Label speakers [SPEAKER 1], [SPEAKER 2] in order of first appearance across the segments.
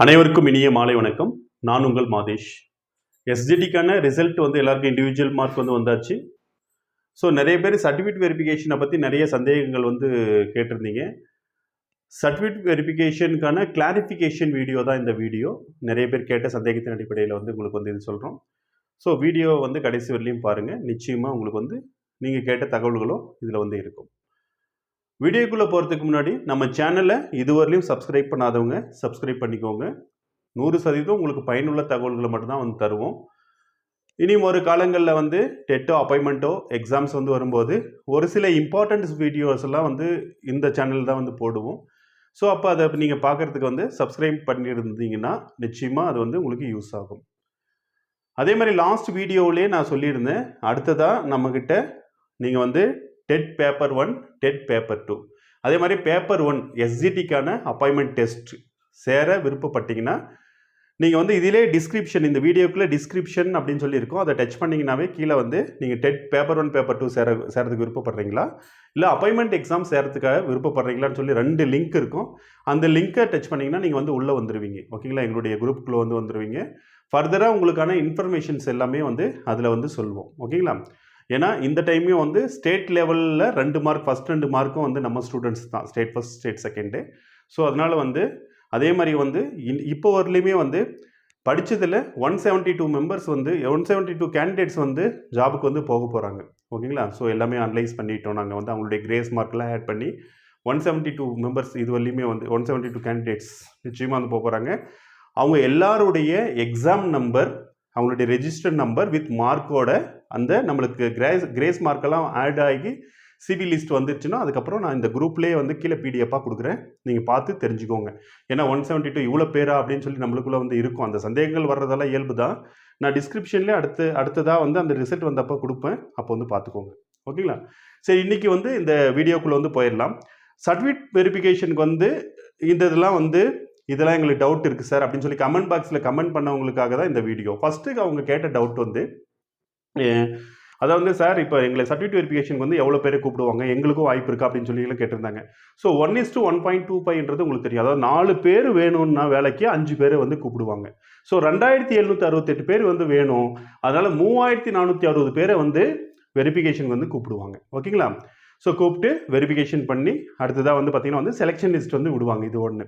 [SPEAKER 1] அனைவருக்கும் இனிய மாலை வணக்கம். நான் உங்கள் மாதேஷ். எஸ்ஜிடிக்கான ரிசல்ட் வந்து எல்லாருக்கும் இண்டிவிஜுவல் மார்க் வந்து வந்தாச்சு. ஸோ நிறைய பேர் சர்டிஃபிகேட் வெரிஃபிகேஷனை பற்றி நிறைய சந்தேகங்கள் வந்து கேட்டிருந்தீங்க. சர்டிஃபிகேட் வெரிஃபிகேஷனுக்கான கிளாரிஃபிகேஷன் வீடியோ தான் இந்த வீடியோ. நிறைய பேர் கேட்ட சந்தேகத்தின் அடிப்படையில் வந்து உங்களுக்கு வந்து இது சொல்கிறோம். ஸோ வீடியோ வந்து கடைசி வரலையும் பாருங்கள். நிச்சயமாக உங்களுக்கு வந்து நீங்கள் கேட்ட தகவல்களும் இதில் வந்து இருக்கும். வீடியோக்குள்ளே போகிறதுக்கு முன்னாடி நம்ம சேனலை இதுவரையிலும் சப்ஸ்கிரைப் பண்ணாதவங்க சப்ஸ்கிரைப் பண்ணிக்கோங்க. 100% உங்களுக்கு பயனுள்ள தகவல்களை மட்டும்தான் வந்து தருவோம். இனியும் ஒரு காலங்களில் வந்து டெட்டோ அப்பாயின்மெண்ட்டோ எக்ஸாம்ஸ் வந்து வரும்போது ஒரு சில இம்பார்ட்டன்ட் வீடியோஸ் எல்லாம் வந்து இந்த சேனல் தான் வந்து போடுவோம். ஸோ அப்போ அதை நீங்கள் பார்க்குறதுக்கு வந்து சப்ஸ்கிரைப் பண்ணியிருந்தீங்கன்னா நிச்சயமாக அது வந்து உங்களுக்கு யூஸ் ஆகும். அதே மாதிரி லாஸ்ட் வீடியோவிலே நான் சொல்லியிருந்தேன், அடுத்ததாக நம்மக்கிட்ட நீங்கள் வந்து டெட் பேப்பர் 1, டெட் பேப்பர் 2, அதே மாதிரி பேப்பர் 1 எஸ்ஜிடிக்கான அப்பாயின்மெண்ட் டெஸ்ட் சேர விருப்பப்பட்டீங்கன்னா நீங்கள் வந்து இதிலே டிஸ்கிரிப்ஷன், இந்த வீடியோக்குள்ளே டிஸ்கிரிப்ஷன் அப்படின்னு சொல்லி இருக்கும், அதை டச் பண்ணிங்கனாவே கீழே வந்து நீங்கள் டெட் பேப்பர் 1 பேப்பர் 2 சேரதுக்கு விருப்பப்படுறீங்களா, இல்லை அப்பாயின்மெண்ட் எக்ஸாம் சேரத்துக்காக விருப்பப்படுறீங்களான்னு சொல்லி 2 லிங்க் இருக்கும். அந்த லிங்க்கை டச் பண்ணிங்கன்னா நீங்கள் வந்து உள்ளே வந்துடுவீங்க. ஓகேங்களா, எங்களுடைய குரூப்புக்குள்ளே வந்து வந்துடுவீங்க. ஃபர்தராக உங்களுக்கான இன்ஃபர்மேஷன்ஸ் எல்லாமே வந்து அதில் வந்து சொல்வோம். ஓகேங்களா, ஏன்னா இந்த டைமையும் வந்து ஸ்டேட் லெவலில் 2 மார்க், ஃபஸ்ட் 2 மார்க்கும் வந்து நம்ம ஸ்டூடெண்ட்ஸ் தான், state first state second. So அதனால் வந்து அதே மாதிரி வந்து இப்போ வரலையுமே வந்து படித்ததில் 172 மெம்பர்ஸ் வந்து 172 கேண்டிடேட்ஸ் வந்து ஜாபுக்கு வந்து போக போகிறாங்க. ஓகேங்களா, ஸோ எல்லாமே அனலைஸ் பண்ணிட்டோம். நாங்கள் வந்து அவங்களுடைய கிரேஸ் மார்க்லாம் ஆட் பண்ணி 172 மெம்பர்ஸ் இது வரலையுமே வந்து 172 கேண்டிடேட்ஸ் நிச்சயமாக வந்து போக போகிறாங்க. அவங்க எல்லாருடைய எக்ஸாம் நம்பர், அவங்களுடைய ரெஜிஸ்டர்ட் நம்பர் வித் மார்க்கோட அந்த நம்மளுக்கு கிரேஸ் மார்க்கெல்லாம் ஆட் ஆகி சிவி லிஸ்ட் வந்துருச்சுன்னா அதுக்கப்புறம் நான் இந்த குரூப்லேயே வந்து கீழே பிடிஎஃபாக கொடுக்குறேன், நீங்கள் பார்த்து தெரிஞ்சுக்கோங்க. ஏன்னா 172 இவ்வளோ பேரா அப்படின்னு சொல்லி நம்மளுக்குள்ளே வந்து இருக்கும். அந்த சந்தேகங்கள் வர்றதெல்லாம் இயல்பு தான். நான் டிஸ்கிரிப்ஷன்லேயே அடுத்ததாக வந்து அந்த ரிசல்ட் வந்தப்போ கொடுப்பேன், அப்போ வந்து பார்த்துக்கோங்க. ஓகேங்களா, சரி இன்றைக்கி வந்து இந்த வீடியோக்குள்ளே வந்து போயிடலாம். சர்டிஃபிகேட் வெரிஃபிகேஷனுக்கு வந்து இந்த இதெல்லாம் எங்களுக்கு டவுட் இருக்குது சார் அப்படின்னு சொல்லி கமெண்ட் பாக்ஸில் கமெண்ட் பண்ணவங்களுக்காக தான் இந்த வீடியோ. ஃபஸ்ட்டு அவங்க கேட்ட டவுட் வந்து, அதாவது சார் இப்போ எங்களை சர்டிஃபிகேட் வெரிஃபிகேஷனுக்கு வந்து எவ்வளோ பேரை கூப்பிடுவாங்க, எங்களுக்கும் வாய்ப்பு இருக்கா அப்படின்னு சொல்லி கேட்டிருந்தாங்க. ஸோ 1:1.25ன்றது உங்களுக்கு தெரியும். அதாவது 4 பேர் வேணும்னா வேலைக்கு 5 பேர் வந்து கூப்பிடுவாங்க. ஸோ 2768 பேர் வந்து வேணும், அதனால் 3460 பேரை வந்து வெரிஃபிகேஷன் வந்து கூப்பிடுவாங்க. ஓகேங்களா, ஸோ கூப்பிட்டு வெரிஃபிகேஷன் பண்ணி அடுத்ததாக வந்து பார்த்தீங்கன்னா வந்து செலெக்ஷன் லிஸ்ட் வந்து விடுவாங்க. இது ஒன்று.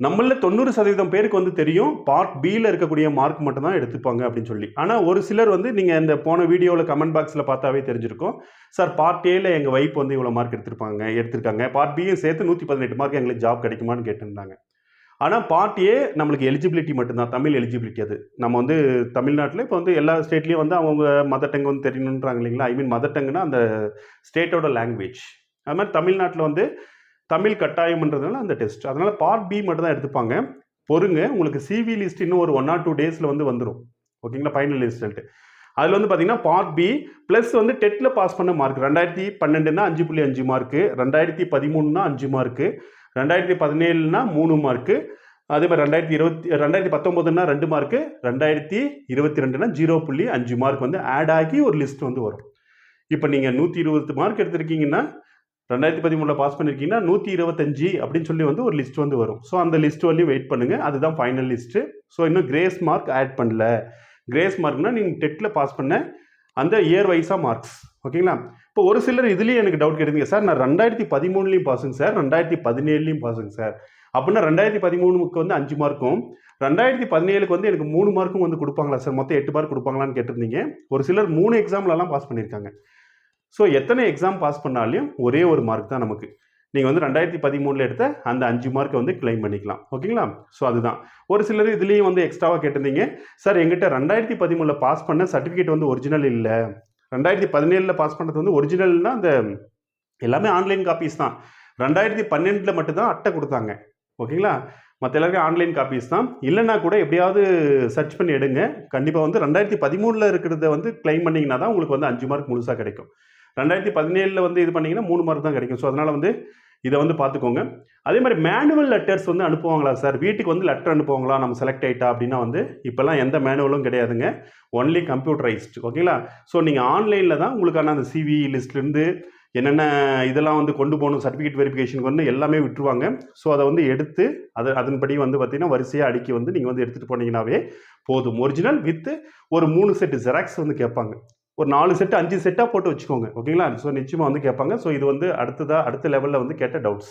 [SPEAKER 1] நம்மள 90% பேருக்கு வந்து தெரியும் பார்ட் பியில் இருக்கக்கூடிய மார்க் மட்டும் தான் எடுத்துப்பாங்க அப்படின்னு சொல்லி. ஆனால் ஒரு சிலர் வந்து நீங்கள் இந்த போன வீடியோவில் கமெண்ட் பாக்ஸில் பார்த்தாவே தெரிஞ்சிருக்கும், சார் பார்ட் ஏல எங்கள் வைப் வந்து இவ்வளோ மார்க் எடுத்திருக்காங்க, பார்ட் பியும் சேர்த்து 118 மார்க் எங்களுக்கு ஜாப் கிடைக்குமான்னு கேட்டிருந்தாங்க. ஆனால் பார்ட் ஏ நம்மளுக்கு எலிஜிபிலிட்டி மட்டும்தான், தமிழ் எலிஜிபிலிட்டி. அது நம்ம வந்து தமிழ்நாட்டில் இப்போ வந்து எல்லா ஸ்டேட்லேயும் வந்து அவங்க மதர் டங் வந்து தெரியணுன்றாங்க இல்லைங்களா. ஐ மீன் மதர் டங்குன்னா அந்த ஸ்டேட்டோட லாங்குவேஜ். அது மாதிரி தமிழ்நாட்டில் வந்து தமிழ் கட்டாயம்ன்றதுனால அந்த டெஸ்ட், அதனால் பார்ட் பி மட்டும் தான் எடுத்துப்பாங்க. பொறுங்க, உங்களுக்கு சிவி லிஸ்ட் இன்னும் ஒரு 1 or 2 டேஸில் வந்து வந்துடும். ஓகேங்களா, ஃபைனல் ரிசல்ட். அதில் வந்து பார்த்தீங்கன்னா பார்ட் பி ப்ளஸ் வந்து டெட்டில் பாஸ் பண்ண மார்க் 2012னா 5.5 மார்க்கு, 2013னா 5 மார்க்கு, 2017னா 3 மார்க்கு, அதே மாதிரி 2019னா 2 மார்க்கு, 2022னா 0.5 மார்க் வந்து ஆட் ஆகி ஒரு லிஸ்ட் வந்து வரும். இப்போ நீங்கள் 120 மார்க் எடுத்திருக்கீங்கன்னா 2013 பாஸ் பண்ணியிருக்கீங்கன்னா 125 அப்படின்னு சொல்லி வந்து ஒரு லிஸ்ட் வந்து வரும். ஸோ அந்த லிஸ்ட் வரையும் வெயிட் பண்ணுங்கள், அதுதான் ஃபைனல் லிஸ்ட்டு. ஸோ இன்னும் கிரேஸ் மார்க் ஆட் பண்ணல. கிரேஸ் மார்க்னால் நீங்கள் டெட்டில் பாஸ் பண்ண அந்த இயர் வைஸாக மார்க்ஸ். ஓகேங்களா, இப்போ ஒரு சிலர் இதுலேயும் எனக்கு டவுட் கேட்டீங்க, சார் நான் 2013லையும் பாஸுங்க சார், 2017லையும் பாஸுங்க சார். அப்படின்னா 2013க்கு வந்து 5 மார்க்கும் 2017க்கு வந்து எனக்கு 3 மார்க்கும் வந்து கொடுப்பாங்களா சார், மொத்தம் 8 மார்க் கொடுப்பாங்களான்னு கேட்டிருந்தீங்க. ஒரு சிலர் 3 எக்ஸாம்லலாம் பாஸ் பண்ணியிருக்காங்க. ஸோ எத்தனை எக்ஸாம் பாஸ் பண்ணாலையும் ஒரே ஒரு மார்க் தான் நமக்கு. நீங்கள் வந்து 2013 எடுத்த அந்த 5 மார்க்கை வந்து கிளைம் பண்ணிக்கலாம். ஓகேங்களா, ஸோ அதுதான். ஒரு சிலர் இதுலேயும் வந்து எக்ஸ்ட்ராவாக கேட்டிருந்தீங்க, சார் எங்கிட்ட 2013 பாஸ் பண்ண சர்டிஃபிகேட் வந்து ஒரிஜினல் இல்லை, 2017 பாஸ் பண்ணுறது வந்து ஒரிஜினல்னால் அந்த எல்லாமே ஆன்லைன் காப்பீஸ் தான். 2012 மட்டும்தான் அட்டை கொடுத்தாங்க. ஓகேங்களா, மற்ற எல்லாருக்கும் ஆன்லைன் காப்பீஸ் தான். இல்லைன்னா கூட எப்படியாவது சர்ச் பண்ணி எடுங்க. கண்டிப்பாக வந்து 2013 இருக்கிறத வந்து கிளைம் பண்ணிங்கன்னா தான் உங்களுக்கு வந்து 5 மார்க் முழுசாக கிடைக்கும். 2017 வந்து இது பண்ணிங்கன்னா 3 மார்க் தான் கிடைக்கும். ஸோ அதனால் வந்து இதை வந்து பார்த்துக்கோங்க. அதே மாதிரி மேனுவல் லெட்டர்ஸ் வந்து அனுப்புவாங்களா சார், வீட்டுக்கு வந்து லெட்டர் அனுப்புவாங்களா நம்ம செலக்ட் ஆகிட்டா அப்படின்னா வந்து இப்போல்லாம் எந்த மேனுவலும் கிடையாதுங்க, ஒன்லி கம்ப்யூட்டரைஸ்டு. ஓகேங்களா, ஸோ நீங்கள் ஆன்லைனில் தான் உங்களுக்கான அந்த சிவி லிஸ்ட்லேருந்து என்னென்ன இதெல்லாம் வந்து கொண்டு போகணும் சர்டிஃபிகேட் வெரிஃபிகேஷனுக்கு வந்து எல்லாமே விட்டுருவாங்க. ஸோ அதை வந்து எடுத்து அதன்படி வந்து பார்த்தீங்கன்னா வரிசையாக அடுக்கி வந்து நீங்கள் வந்து எடுத்துகிட்டு போனீங்கன்னாவே போதும். ஒரிஜினல் வித் ஒரு 3 செட்டு ஜெராக்ஸ் வந்து கேட்பாங்க. ஒரு 4 செட்டு 5 செட்டாக போட்டு வச்சுக்கோங்க. ஓகேங்களா? ஸோ நிச்சயமாக வந்து கேட்பாங்க. ஸோ இது வந்து அடுத்த லெவலில் வந்து கேட்ட டவுட்ஸ்.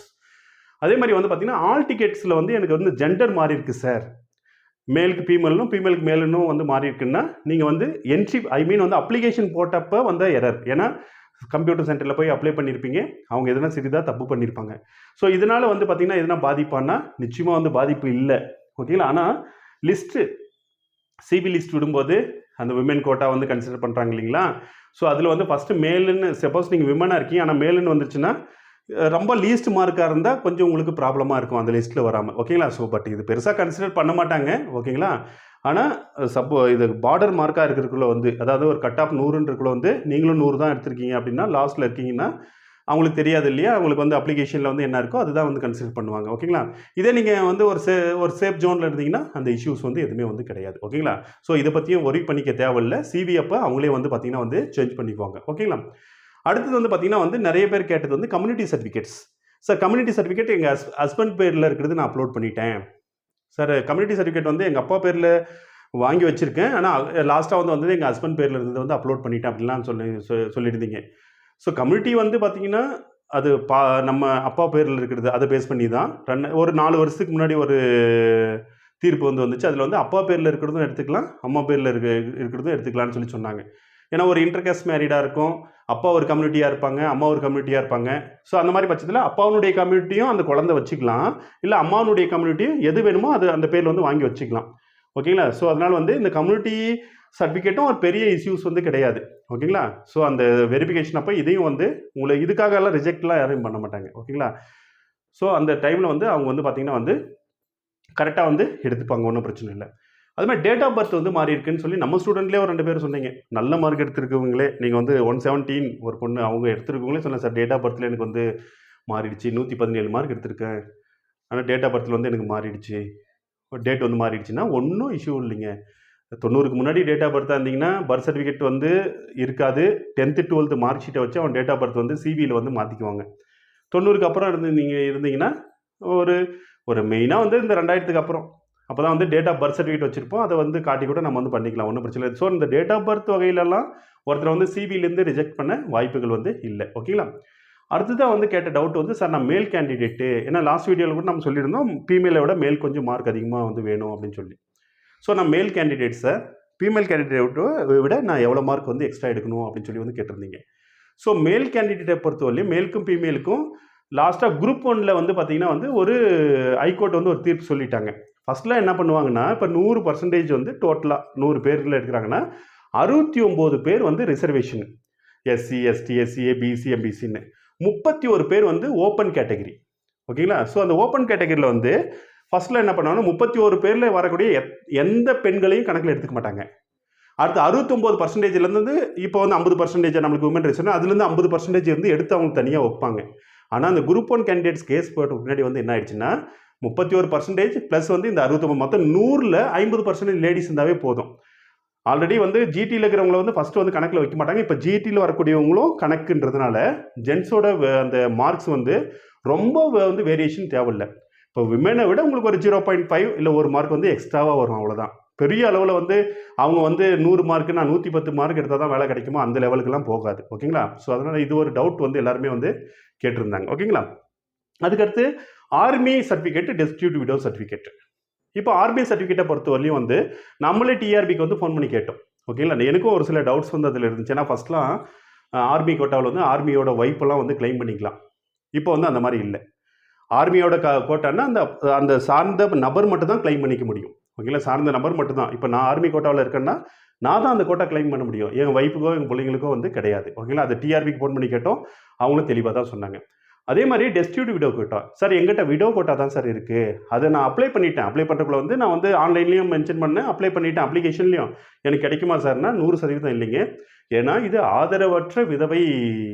[SPEAKER 1] அதே மாதிரி வந்து பார்த்தீங்கன்னா ஆல் டிக்கெட்ஸில் வந்து எனக்கு வந்து ஜெண்டர் மாறி இருக்கு சார், மேலுக்கு ஃபீமேல்னும் ஃபீமேலுக்கு மேலுன்னும் வந்து மாறி இருக்குன்னா நீங்கள் வந்து வந்து அப்ளிகேஷன் போட்டப்போ வந்த எரர். ஏன்னா கம்ப்யூட்டர் சென்டரில் போய் அப்ளை பண்ணியிருப்பீங்க, அவங்க எதனா சிறிதாக தப்பு பண்ணியிருப்பாங்க. ஸோ இதனால் வந்து பார்த்தீங்கன்னா எதனா பாதிப்பானா நிச்சயமாக வந்து பாதிப்பு இல்லை. ஓகேங்களா? ஆனால் லிஸ்ட்டு சிபி லிஸ்ட் விடும்போது அந்த விமன் கோட்டா வந்து கன்சிடர் பண்ணுறாங்க இல்லைங்களா? ஸோ அதில் வந்து ஃபஸ்ட்டு மேலுன்னு சப்போஸ் நீங்கள் விமனாக இருக்கீங்க ஆனால் மேலுன்னு வந்துருச்சுன்னா ரொம்ப லீஸ்ட் மார்க்காக இருந்தால் கொஞ்சம் உங்களுக்கு ப்ராப்ளமாக இருக்கும் அந்த லிஸ்ட்டில் வராமல். ஓகேங்களா? ஸோ பட் இது பெருசாக கன்சிடர் பண்ண மாட்டாங்க. ஓகேங்களா? ஆனால் இது பார்டர் மார்க்காக இருக்கிறதுக்குள்ள வந்து அதாவது ஒரு கட் ஆஃப் 100ன்றக்குள்ள வந்து நீங்களும் 100 தான் எடுத்திருக்கீங்க அப்படின்னா லாஸ்ட்டில் இருக்கீங்கன்னா அவங்களுக்கு தெரியாது இல்லையா? அவங்களுக்கு வந்து அப்ளிகேஷனில் வந்து என்ன இருக்கோ அதுதான் வந்து கன்சிடர் பண்ணுவாங்க. ஓகேங்களா? இதே நீங்கள் வந்து ஒரு சேஃப் ஜோனில் இருந்தீங்கன்னா அந்த இஷ்யூஸ் வந்து எதுவுமே வந்து கிடையாது. ஓகேங்களா? ஸோ இதை பற்றியும் ஒரி பண்ணிக்க தேவையில்லை. சிவி அப்போ அவங்களே வந்து பார்த்தீங்கன்னா வந்து சேஞ்ச் பண்ணிக்குவாங்க. ஓகேங்களா? அடுத்தது வந்து பார்த்தீங்கன்னா வந்து நிறைய பேர் கேட்டது வந்து community certificates. Sir community certificate எங்கள் ஹஸ்பண்ட் பேரில் இருக்கிறது நான் அப்லோட் பண்ணிட்டேன் சார். கம்யூனிட்டி சர்டிஃபிகேட் வந்து எங்கள் அப்பா பேரில் வாங்கி வச்சுருக்கேன், ஆனால் லாஸ்ட்டாக வந்து எங்கள் ஹஸ்பண்ட் பேரில் இருந்தது வந்து அப்லோட் பண்ணிட்டேன் அப்படிலாம் சொல்லியிருந்தீங்க. ஸோ கம்யூனிட்டி வந்து பார்த்தீங்கன்னா அது நம்ம அப்பா பேரில் இருக்கிறது அதை பேஸ் பண்ணி தான் ஒரு 4 வருஷத்துக்கு முன்னாடி ஒரு தீர்ப்பு வந்துச்சு. அதில் வந்து அப்பா பேரில் இருக்கிறதும் எடுத்துக்கலாம், அம்மா பேரில் இருக்கிறதும் எடுத்துக்கலாம்னு சொன்னாங்க. ஏன்னா ஒரு இன்டர்காஸ்ட் மேரிடாக இருக்கும், அப்பா ஒரு கம்யூனிட்டியாக இருப்பாங்க, அம்மா ஒரு கம்யூனிட்டியாக இருப்பாங்க. ஸோ அந்த மாதிரி பட்சத்தில் அப்பாவுடைய கம்யூனிட்டியும் அந்த குழந்தை வச்சுக்கலாம், இல்லை அம்மாவுடைய கம்யூனிட்டியும் எது வேணுமோ அது அந்த பேரில் வந்து வாங்கி வச்சுக்கலாம். ஓகேங்களா? ஸோ அதனால் வந்து இந்த கம்யூனிட்டி சர்டிஃபிகேட்டும் ஒரு பெரிய இஷ்யூஸ் வந்து கிடையாது. ஓகேங்களா? ஸோ அந்த வெரிஃபிகேஷன் அப்போ இதையும் வந்து உங்களை இதுக்காகலாம் ரிஜெக்ட்லாம் யாரும் பண்ண மாட்டாங்க. ஓகேங்களா? ஸோ அந்த டைமில் வந்து அவங்க வந்து பார்த்தீங்கன்னா வந்து கரெக்டாக வந்து எடுத்துப்பாங்க, ஒன்றும் பிரச்சனை இல்லை. அது மாதிரி டேட் ஆஃப் பர்த் வந்து மாறி இருக்குன்னு சொல்லி நம்ம ஸ்டூடெண்ட்லேயே ஒரு 2 பேர் சொன்னீங்க. நல்ல மார்க் எடுத்துருக்கவங்களே நீங்கள் வந்து 117 ஒரு பொண்ணு அவங்க எடுத்துருக்கவங்களே சொன்னேன் சார், டேட் ஆஃப் பர்த்தில் எனக்கு வந்து மாறிடுச்சு, 117 மார்க் எடுத்திருக்கேன், ஆனால் டேட் ஆஃப் பர்த்தில் வந்து எனக்கு மாறிடுச்சு, டேட் வந்து மாறிடுச்சுன்னா ஒன்றும் இஷ்யூ இல்லைங்க. 90க்கு முன்னாடி டேட் ஆஃப் பர்த்தாக இருந்தீங்கன்னா பர்த் சர்டிஃபிகேட் வந்து இருக்காது. 10th 12th மார்க் ஷீட்டை வச்சு அவன் டேட் ஆஃப் பர்த் வந்து சிவியில் வந்து மாற்றிக்குவாங்க. 90க்கு அப்புறம் நீங்கள் இருந்தீங்கன்னா ஒரு மெயினாக வந்து இந்த 2000க்கு அப்புறம் அப்போ தான் வந்து டேட் ஆஃப் பர்த் சர்டிஃபிகேட் வச்சுருப்போம், அதை வந்து காட்டி கூட நம்ம வந்து பண்ணிக்கலாம், ஒன்றும் பிரச்சனை இல்லை. ஸோ இந்த டேட் ஆஃப் பர்த் வகையிலலாம் ஒருத்தர் வந்து சிவிலேருந்து ரிஜெக்ட் பண்ண வாய்ப்புகள் வந்து இல்லை. ஓகேங்களா? அடுத்ததாக வந்து கேட்ட டவுட் வந்து சார் நான் மேல் கேண்டிடேட்டு, ஏன்னா லாஸ்ட் வீடியோவில் கூட நம்ம சொல்லியிருந்தோம் ஃபீமேலை விட மேல் கொஞ்சம் மார்க் அதிகமாக வந்து வேணும் அப்படின்னு சொல்லி. ஸோ நான் மேல் கேண்டிடேட் சார், ஃபீமேல் கேண்டிடேட்டை விட நான் எவ்வளோ மார்க் வந்து எக்ஸ்ட்ரா எடுக்கணும் அப்படின்னு சொல்லி வந்து கேட்டிருந்தீங்க. ஸோ மேல் கேண்டிடேட்டை பொறுத்தவரையிலும் மேலுக்கும் ஃபீமேலுக்கும் லாஸ்ட்டாக குரூப் 1ல் வந்து பார்த்தீங்கன்னா வந்து ஒரு ஹைகோர்ட் வந்து ஒரு தீர்ப்பு சொல்லிட்டாங்க. ஃபஸ்ட்டில் என்ன பண்ணுவாங்கன்னா இப்போ 100% வந்து டோட்டலாக 100 பேரில் எடுக்கிறாங்கன்னா 69 பேர் வந்து reservation, SC ST SCA BC எம்பிசின்னு 31 பேர் வந்து ஓப்பன் கேட்டகரி. ஓகேங்களா? ஸோ அந்த ஓப்பன் கேட்டகரியில் வந்து ஃபஸ்ட்டில் என்ன பண்ணுவாங்கன்னா 31 பேரில் வரக்கூடிய எந்த பெண்களையும் கணக்கில் எடுத்துக்க மாட்டாங்க. அடுத்து 69%லேருந்து இப்போ வந்து 50% நம்மளுக்கு உமன் ரிசர்வேஷன், அதுலேருந்து 50% வந்து எடுத்து அவங்க தனியாக வைப்பாங்க. ஆனால் அந்த குரூப் 1 கேண்டிடேட்ஸ் கேஸ் போட்டு முன்னாடி வந்து என்ன ஆயிடுச்சுன்னா 31% ப்ளஸ் வந்து இந்த 69 மொத்தம் 100ல் 50% லேடிஸ் இருந்தாவே போதும். ஆல்ரெடி வந்து ஜிடியில் இருக்கிறவங்கள வந்து ஃபஸ்ட்டு வந்து கணக்கில் வைக்க மாட்டாங்க. இப்போ ஜிடியில் வரக்கூடியவங்களும் கணக்குன்றதுனால ஜென்ஸோட அந்த மார்க்ஸ் வந்து ரொம்ப வந்து வேரியேஷன் தேவையில்லை. இப்போ விமனை விட உங்களுக்கு ஒரு 0.5 இல்லை 1 மார்க் வந்து எக்ஸ்ட்ராவாக வரும், அவ்வளோதான். பெரிய அளவில் வந்து அவங்க வந்து 100 மார்க்கு நான் 110 மார்க் எடுத்தால் தான் வேலை கிடைக்குமோ அந்த லெவலுக்குலாம் போகாது. ஓகேங்களா? ஸோ அதனால் இது ஒரு டவுட் வந்து எல்லாருமே வந்து கேட்டிருந்தாங்க. ஓகேங்களா? அதுக்கடுத்து army certificate, destitute widow certificate. இப்போ ஆர்மி சர்டிஃபிகேட்டை பொறுத்தவரையும் வந்து நம்மளே டிஆர்பிக்கு வந்து ஃபோன் பண்ணி கேட்டோம். ஓகேங்களா? எனக்கும் ஒரு சில டவுட்ஸ் வந்து அதில் இருந்துச்சு. ஏன்னா ஃபஸ்ட்லாம் ஆர்மி கோட்டாவில் வந்து ஆர்மியோட ஒய்ஃபெல்லாம் வந்து கிளைம் பண்ணிக்கலாம். இப்போ வந்து அந்த மாதிரி இல்லை. ஆர்மியோட கோட்டான்னா அந்த சார்ந்த நபர் மட்டும் தான் கிளைம் பண்ணிக்க முடியும். ஓகேங்களா? சார்ந்த நபர் மட்டும்தான். இப்போ நான் ஆர்மி கோட்டாவில் இருக்கேன்னா நான் தான் அந்த கோட்டா கிளைம் பண்ண முடியும், என் ஒய்ஃபுக்கோ எங்கள் பிள்ளைங்களுக்கோ வந்து கிடையாது. ஓகேங்களா? அது டிஆர்பிக்கு ஃபோன் பண்ணி கேட்டோம், அவங்களும் தெளிவாக தான் சொன்னாங்க. அதே மாதிரி டெஸ்டிடியூட் விடோ கோட்டா சார், எங்கிட்ட விடோ கோட்டா தான் சார் இருக்குது, அதை நான் அப்ளை பண்ணிட்டேன். அப்ளை பண்ணுறக்குள்ள வந்து நான் வந்து ஆன்லைன்லேயும் மென்ஷன் பண்ணேன், அப்ளை பண்ணிட்டேன், அப்ளிகேஷன்லையும் எனக்கு கிடைக்குமா சார்னா 100% இல்லைங்க. ஏன்னா இது ஆதரவற்ற விதவை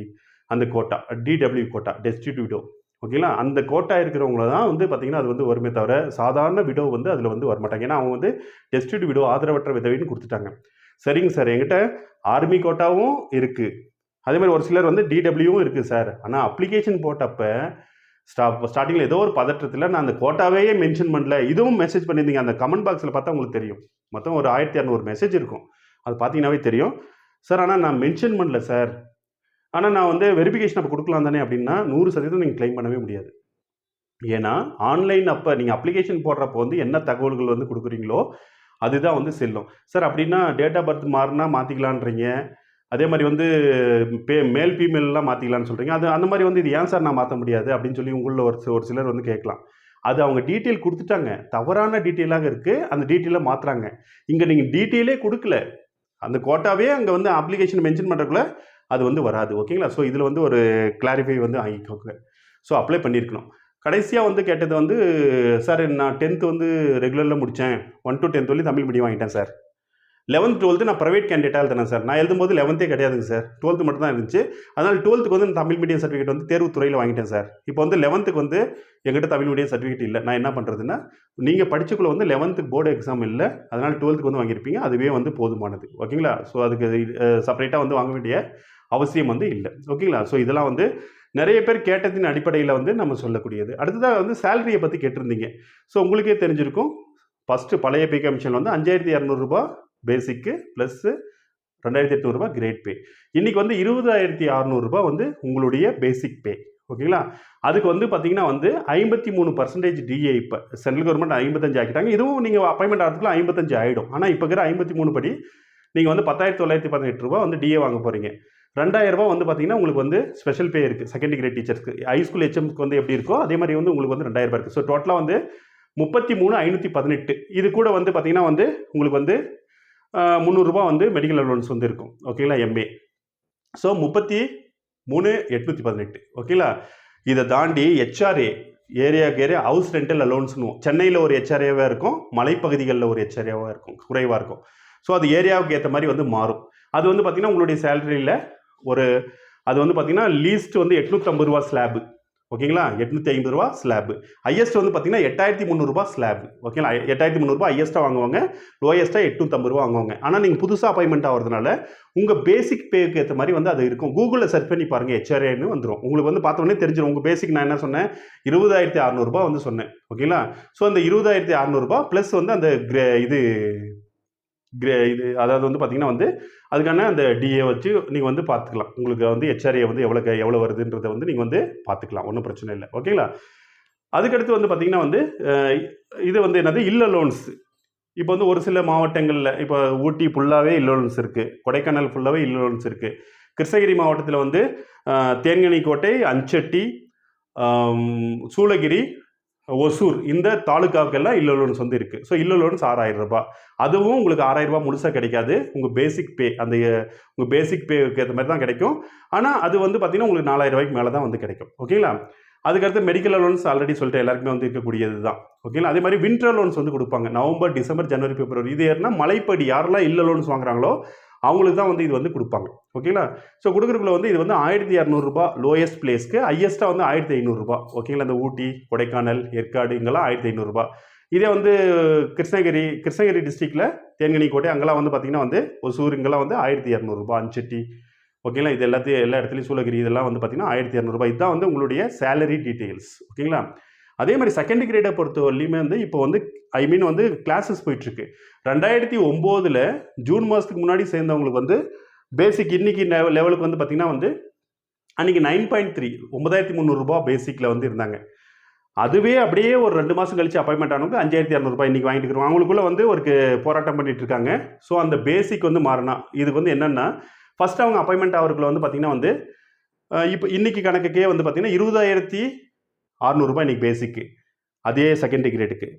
[SPEAKER 1] அந்த quota, DW quota, destitute widow. ஓகேங்களா? அந்த கோட்டா இருக்கிறவங்கள தான் வந்து பார்த்தீங்கன்னா அது வந்து வருமே தவிர சாதாரண விடோ வந்து அதில் வந்து வரமாட்டாங்க. ஏன்னா அவங்க வந்து டெஸ்டிடியூட் விடோ ஆதரவற்ற விதவைன்னு கொடுத்துட்டாங்க. சரிங்க சார், என்கிட்ட ஆர்மி கோட்டாவும் இருக்குது, அதே மாதிரி ஒரு சிலர் வந்து டிடபிள்யூவும் இருக்குது சார். ஆனால் அப்ளிகேஷன் போட்டப்போ ஸ்டார்டிங்கில் ஏதோ ஒரு பதற்றத்தில் நான் அந்த கோட்டாவே மென்ஷன் பண்ணல. இதுவும் மெசேஜ் பண்ணியிருந்தீங்க. அந்த கமெண்ட் பாக்ஸில் பார்த்தா உங்களுக்கு தெரியும். மொத்தம் ஒரு 1200 மெசேஜ் இருக்கும். அது பார்த்தீங்கன்னாவே தெரியும். சார் ஆனால் நான் மென்ஷன் பண்ணல சார். ஆனால் நான் வந்து வெரிஃபிகேஷன் அப்போ கொடுக்கலாம் தானே அப்படின்னா 100% நீங்கள் கிளைம் பண்ணவே முடியாது. ஏன்னா ஆன்லைன் அப்போ நீங்கள் அப்ளிகேஷன் போடுறப்போ வந்து என்ன தகவல்கள் வந்து கொடுக்குறீங்களோ அதுதான் வந்து செல்லும். சார் அப்படின்னா டேட் ஆஃப் பர்த் மாறினா மாற்றிக்கலான்றீங்க. அதே மாதிரி வந்து மேல் ஃபீமேல்லாம் மாற்றிக்கலான்னு சொல்கிறீங்க. அது அந்த மாதிரி வந்து இது ஏன் சார் நான் மாற்ற முடியாது அப்படின்னு சொல்லி உங்களில் ஒரு சிலர் வந்து கேட்கலாம். அது அவங்க டீட்டெயில் கொடுத்துட்டாங்க. தவறான டீட்டெயிலாக இருக்குது. அந்த டீட்டெயிலை மாற்றுறாங்க. இங்கே நீங்கள் டீட்டெயிலே கொடுக்கல. அந்த கோட்டாவே அங்கே வந்து அப்ளிகேஷன் மென்ஷன் பண்ணுறக்குள்ள அது வந்து வராது. ஓகேங்களா? ஸோ இதில் வந்து ஒரு கிளாரிஃபை வந்து ஆகிக்கோங்க. ஸோ அப்ளை பண்ணியிருக்கணும். கடைசியாக வந்து கேட்டது வந்து சார் நான் 10th வந்து ரெகுலரில் முடித்தேன். 1 to 10th வரையும் தமிழ் மீடியம் வாங்கிட்டேன் சார். 11th 12th நான் ப்ரைவேட் கேண்டிடேட்டாக எழுதினேன் சார். நான் எழுதும்போது 11th கிடையாதுங்க சார். 12th மட்டும் தான் இருந்துச்சு. அதனால் 12th வந்து நான் தமிழ் மீடியம் சர்டிஃபிகேட் வந்து தேர்வுத்துறையில் வாங்கிட்டேன் சார். இப்போ வந்து 11th வந்து எங்கிட்ட தமிழ் மீடியம் சர்டிஃபிகேட் இல்லை. நான் என்ன பண்ணுறதுன்னா, நீங்கள் படிச்சக்குள்ள வந்து 11th போர்டு எக்ஸாம் இல்லை. அதனால் 12th வந்து வாங்கியிருப்பீங்க. அதுவே வந்து போதுமானது. ஓகேங்களா? ஸோ அதுக்கு செப்பரேட்டாக வந்து வாங்க வேண்டிய அவசியம் வந்து இல்லை. ஓகேங்களா? ஸோ இதெல்லாம் வந்து நிறைய பேர் கேட்டதின் அடிப்படையில் வந்து நம்ம சொல்லக்கூடியது. அடுத்ததாக வந்து சேலரியை பற்றி கேட்டிருந்தீங்க. ஸோ உங்களுக்கே தெரிஞ்சிருக்கும். ஃபஸ்ட்டு பழைய பே கமிஷன் வந்து 5200 ரூபா பேசிக்கு ப்ளஸ் 2800 ரூபா கிரேட் பே. இன்றைக்கி வந்து 20600 ரூபா வந்து உங்களுடைய பேசிக் பே. ஓகேங்களா? அதுக்கு வந்து பார்த்தீங்கன்னா வந்து 53% டிஏ. இப்போ சென்ட்ரல் கவர்மெண்ட் 55 ஆக்கிட்டாங்க. இதுவும் நீங்கள் அப்பாயின்மெண்ட் ஆகிறதுக்குள்ள 55 ஆகிடும். ஆனால் இப்போ இருக்கிற 53 படி நீங்கள் வந்து 10,918 ரூபா வந்து டிஏ வாங்க போகிறீங்க. 2000 ரூபா வந்து பார்த்தீங்கன்னா உங்களுக்கு வந்து ஸ்பெஷல் பே இருக்குது செகண்டரி கிரேட் டீச்சர்ஸ்க்கு. ஹைஸ்கூல் ஹெச்எம்க்கு வந்து எப்படி இருக்கோ அதே மாதிரி வந்து உங்களுக்கு வந்து 2000 ரூபா இருக்குது. ஸோ டோட்டலாக வந்து 33,518. இது கூட வந்து பார்த்தீங்கன்னா வந்து உங்களுக்கு வந்து 300 ரூபா வந்து மெடிக்கல் அலோவன்ஸ் வந்து இருக்கும். ஓகேங்களா? எம்ஏ. ஸோ 33,818. ஓகேங்களா? இதை தாண்டி ஹெச்ஆர்ஏ ஏரியாவுக்கு ஏரியா ஹவுஸ் ரெண்டல் அலோவன்ஸ்னுவோம். சென்னையில் ஒரு ஹெச்ஆர்ஏவாக இருக்கும், மலைப்பகுதிகளில் ஒரு ஹெச்ஆர்ஏவாக இருக்கும், குறைவாக இருக்கும். ஸோ அது ஏரியாவுக்கு ஏற்ற மாதிரி வந்து மாறும். அது வந்து பார்த்தீங்கன்னா உங்களுடைய சேலரியில் அது வந்து பார்த்தீங்கன்னா லீஸ்ட் வந்து 850 ரூபா ஸ்லாபு. ஓகேங்களா? 850 ரூபா ஸ்லாபு. ஹையஸ்ட் வந்து பார்த்தீங்கன்னா 8300 ரூபா ஸ்லாபு. ஓகேங்களா? 8300 ரூபா ஹையஸ்ட்டாக வாங்குவாங்க, லோயஸ்ட்டாக 850 ரூபா வாங்குவாங்க. ஆனால் நீங்கள் புதுசாக அப்பாயின்மெண்ட் ஆகிறதுனால உங்கள் பேசிக் பேக்கு ஏற்ற மாதிரி வந்து அது இருக்கும். கூகுளில் சர்ச் பண்ணி பாருங்கள், ஹெச்ஆர்ஏன்னு வந்துடும். உங்களுக்கு வந்து பார்த்தோன்னே தெரிஞ்சிடும். உங்கள் பேசிக் நான் என்ன சொன்னேன், 20,600 ரூபா வந்து சொன்னேன். ஓகேங்களா? ஸோ அந்த 20,600 ரூபா ப்ளஸ் வந்து அந்த அதாவது வந்து பார்த்தீங்கன்னா வந்து அதுக்கான அந்த டிஏ வச்சு நீங்கள் வந்து பார்த்துக்கலாம். உங்களுக்கு வந்து ஹெச்ஆர்ஏ வந்து எவ்வளோ வருதுன்றதை வந்து நீங்கள் வந்து பார்த்துக்கலாம். ஒன்றும் பிரச்சனை இல்லை. ஓகேங்களா? அதுக்கடுத்து வந்து பார்த்தீங்கன்னா வந்து இது வந்து என்னது இல்லலோன்ஸ். இப்போ வந்து ஒரு சில மாவட்டங்களில் இப்போ ஊட்டி ஃபுல்லாகவே இல்லலோன்ஸ் இருக்குது, கொடைக்கானல் ஃபுல்லாகவே இல்லலோன்ஸ் இருக்குது. கிருஷ்ணகிரி மாவட்டத்தில் வந்து தேன்கனிக்கோட்டை, அஞ்சட்டி, சூளகிரி, ஒசூர் இந்த தாலுக்காவுக்கெல்லாம் இல்ல லோன்ஸ் வந்து இருக்குது. ஸோ இல்ல லோன்ஸ் 6,000 ரூபா. அதுவும் உங்களுக்கு 6,000 ரூபா முழுசாக கிடைக்காது. உங்கள் பேசிக் பே உங்கள் பேசிக் பேக்கு ஏற்ற மாதிரி தான் கிடைக்கும். ஆனால் அது வந்து பார்த்தீங்கன்னா உங்களுக்கு 4,000 ரூபாய்க்கு மேலே தான் வந்து கிடைக்கும். ஓகேங்களா? அதுக்கடுத்து மெடிக்கல் லோன்ஸ் ஆல்ரெடி சொல்லிட்டு எல்லாருக்குமே வந்து இருக்கக்கூடியது தான். ஓகேங்களா? அதே மாதிரி வின்டர் லோன்ஸ் வந்து கொடுப்பாங்க. நவம்பர், டிசம்பர், ஜனவரி, பிப்ரவரி. இது ஏன்னா மலைப்படி யாரெல்லாம் இல்ல லோன்ஸ் வாங்குறாங்களோ அவங்களுக்கு தான் வந்து இது வந்து கொடுப்பாங்க. ஓகேங்களா? ஸோ கொடுக்குறதுக்குள்ள வந்து இது வந்து 1,200 ரூபா லோயஸ்ட் பிளேஸ்க்கு, ஹையஸ்ட்டாக வந்து 1,500 ரூபா. ஓகேங்களா? இந்த ஊட்டி, கொடைக்கானல், ஏற்காடு இங்கெல்லாம் 1,500 ரூபா. இதே வந்து கிருஷ்ணகிரி டிஸ்ட்ரிக்டில் தேன்கனிக்கோட்டை அங்கெல்லாம் வந்து பார்த்தீங்கன்னா வந்து ஒசூர் இங்கெல்லாம் வந்து 1,200 ரூபா. அஞ்சட்டி. ஓகேங்களா? இது எல்லா இடத்துலையும் சூளகிரி இதெல்லாம் வந்து பார்த்தீங்கன்னா 1,200 ரூபாய். இதுதான் வந்து உங்களுடைய சேலரி டீட்டெயில்ஸ். ஓகேங்களா? அதே மாதிரி செகண்ட் கிரேடை பொறுத்தவரையிலுமே வந்து இப்போ வந்து வந்து கிளாஸஸ் போயிட்டுருக்கு. 2009 ஜூன் மாதத்துக்கு முன்னாடி சேர்ந்தவங்களுக்கு வந்து பேசிக் இன்னைக்கு லெவலுக்கு வந்து பார்த்தீங்கன்னா வந்து அன்றைக்கி 9.3 9,300 ரூபா பேசிக்கில் வந்து இருந்தாங்க. அதுவே அப்படியே ஒரு 2 மாதம் கழிச்சு அப்பாயின்மெண்ட் ஆனவங்க 5,200 ரூபாய் இன்றைக்கி வாங்கிட்டு இருக்கிறோம். அவங்களுக்குள்ள வந்து ஒரு போராட்டம் பண்ணிட்டு இருக்காங்க. ஸோ அந்த பேசிக் வந்து மாறினா இதுக்கு வந்து என்னென்னா ஃபஸ்ட்டு அவங்க அப்பாயின்மெண்ட் ஆகிறதுக்குள்ள வந்து பார்த்தீங்கன்னா வந்து இப்போ இன்றைக்கி கணக்குக்கே வந்து பார்த்தீங்கன்னா 20,600 ரூபாய் இன்றைக்கி பேசிக்கு. அதே செகண்டரி கிரேடுக்கு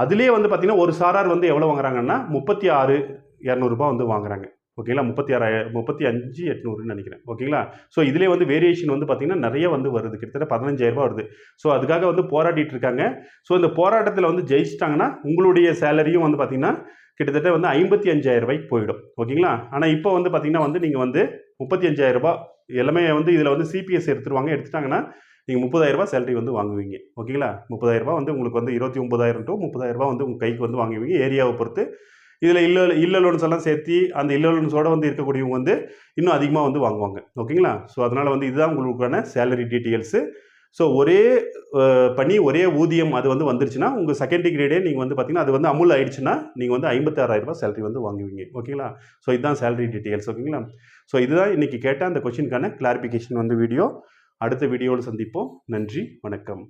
[SPEAKER 1] அதுலேயே வந்து பார்த்தீங்கன்னா ஒரு சாரார் வந்து எவ்வளோ வாங்குறாங்கன்னா 36,200 ரூபாய் வந்து வாங்குறாங்க. ஓகேங்களா? 35,800 நினைக்கிறேன். ஓகேங்களா? ஸோ இதிலே வந்து வேரியேஷன் வந்து பார்த்தீங்கன்னா நிறைய வந்து வருது. கிட்டத்தட்ட 15,000 ரூபாய் வருது. ஸோ அதுக்காக வந்து போராடிட்டு இருக்காங்க. ஸோ இந்த போராட்டத்தில் வந்து ஜெயிச்சிட்டாங்கன்னா உங்களுடைய சேலரியும் வந்து பார்த்தீங்கன்னா கிட்டத்தட்ட வந்து 55,000 ரூபாய்க்கு போயிடும். ஓகேங்களா? ஆனால் இப்போ வந்து பார்த்தீங்கன்னா வந்து நீங்கள் வந்து 35,000 ரூபாய் எல்லாமே வந்து இதில் வந்து சிபிஎஸ் எடுத்துட்டாங்கன்னா நீங்கள் 30,000 ரூபாய் சேலரி வந்து வாங்குவீங்க. ஓகேங்களா? 30,000 ரூபாய் வந்து உங்களுக்கு வந்து 29,000 to 30,000 ரூபாய் வந்து உங்கள் கைக்கு வந்து வாங்குவீங்க. ஏரியாவை பொறுத்து இதில் இல்ல லோன்ஸ் எல்லாம் சேர்த்து அந்த இல்ல லோன்ஸோட வந்து இருக்கக்கூடியவங்க வந்து இன்னும் அதிகமாக வந்து வாங்குவாங்க. ஓகேங்களா? ஸோ அதனால் வந்து இதுதான் உங்களுக்கான சேலரி டீட்டெயில்ஸு. ஸோ ஒரே பணி ஒரே ஊதியம் அது வந்து வந்துருச்சுன்னா உங்கள் செகண்டரி கிரேடே நீங்கள் வந்து பார்த்தீங்கன்னா அது வந்து அமுல் ஆயிடுச்சுன்னா நீங்கள் வந்து 56,000 சேலரி வந்து வாங்குவீங்க. ஓகேங்களா? ஸோ இதுதான் சேலரி டீட்டெயில்ஸ். ஓகேங்களா? ஸோ இதுதான் இன்னைக்கு கேட்ட அந்த கொஸ்டினுக்கான கிளாரிஃபிகேஷன் வந்து வீடியோ. அடுத்த வீடியோவில் சந்திப்போம். நன்றி, வணக்கம்.